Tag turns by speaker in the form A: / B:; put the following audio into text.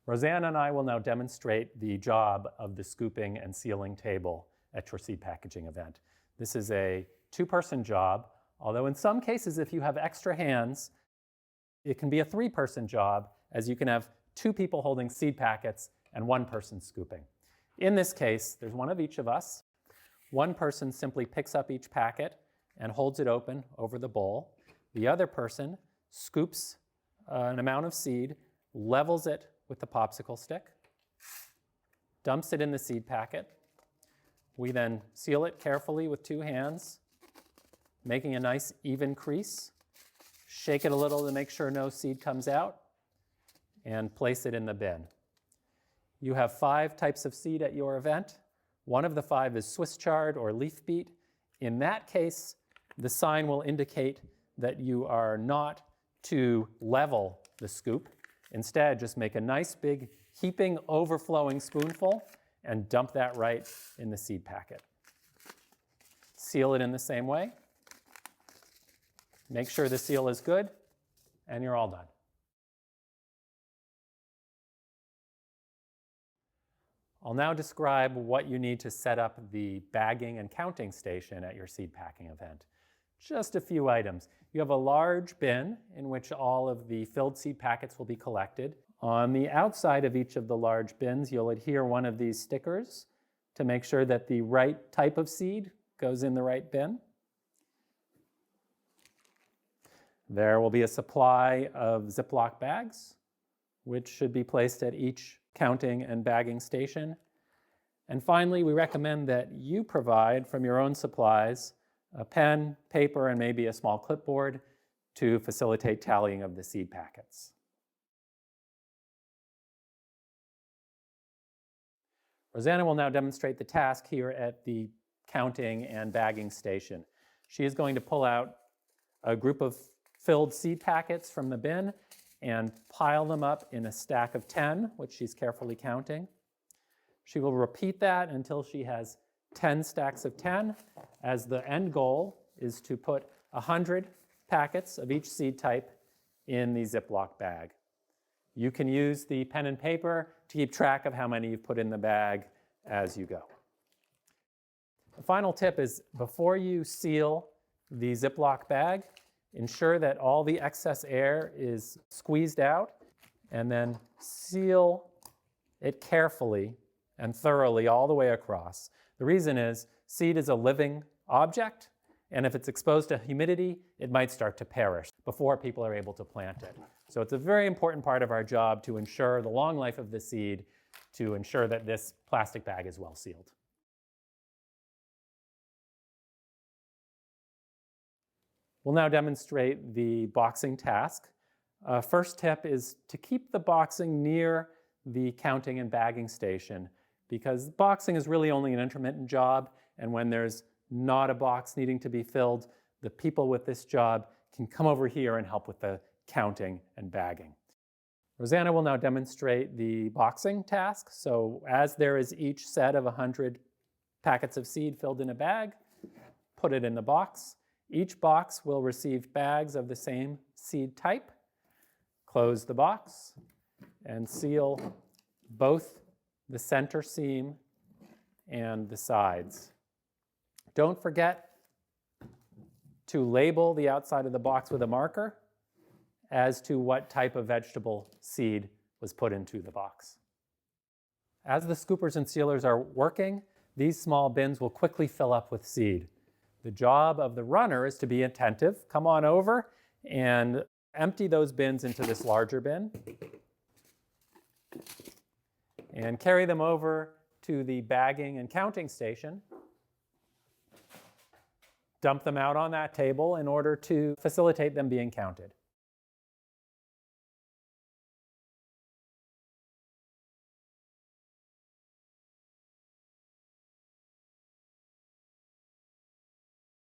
A: Rosanna and I will now demonstrate the job of the scooping and sealing table at your seed packaging event. This is a two-person job, although in some cases, if you have extra hands, it can be a three-person job, as you can have two people holding seed packets and one person scooping. In this case, there's one of each of us. One person simply picks up each packet and holds it open over the bowl. The other person scoops an amount of seed, levels it with the popsicle stick, dumps it in the seed packet. We then seal it carefully with two hands, making a nice even crease. Shake it a little to make sure no seed comes out, and place it in the bin. You have 5 types of seed at your event. One of the 5 is Swiss chard or leaf beet. In that case, the sign will indicate that you are not to level the scoop. Instead, just make a nice big heaping, overflowing spoonful and dump that right in the seed packet. Seal it in the same way. Make sure the seal is good, and you're all done. I'll now describe what you need to set up the bagging and counting station at your seed packing event. Just a few items. You have a large bin in which all of the filled seed packets will be collected. On the outside of each of the large bins, you'll adhere one of these stickers to make sure that the right type of seed goes in the right bin. There will be a supply of Ziploc bags, which should be placed at each counting and bagging station. And finally, we recommend that you provide from your own supplies a pen, paper, and maybe a small clipboard to facilitate tallying of the seed packets. Rosanna will now demonstrate the task here at the counting and bagging station. She is going to pull out a group of filled seed packets from the bin and pile them up in a stack of 10, which she's carefully counting. She will repeat that until she has 10 stacks of 10, as the end goal is to put 100 packets of each seed type in the Ziploc bag. You can use the pen and paper to keep track of how many you've put in the bag as you go. The final tip is, before you seal the Ziploc bag, ensure that all the excess air is squeezed out, and then seal it carefully and thoroughly all the way across. The reason is, seed is a living object, and if it's exposed to humidity, it might start to perish before people are able to plant it. So it's a very important part of our job to ensure the long life of the seed, to ensure that this plastic bag is well sealed. We'll now demonstrate the boxing task. First tip is to keep the boxing near the counting and bagging station, because boxing is really only an intermittent job, and when there's not a box needing to be filled, the people with this job can come over here and help with the counting and bagging. Rosanna will now demonstrate the boxing task. So as there is each set of 100 packets of seed filled in a bag, put it in the box. Each box will receive bags of the same seed type. Close the box and seal both the center seam and the sides. Don't forget to label the outside of the box with a marker as to what type of vegetable seed was put into the box. As the scoopers and sealers are working, these small bins will quickly fill up with seed. The job of the runner is to be attentive. Come on over and empty those bins into this larger bin and carry them over to the bagging and counting station. Dump them out on that table in order to facilitate them being counted.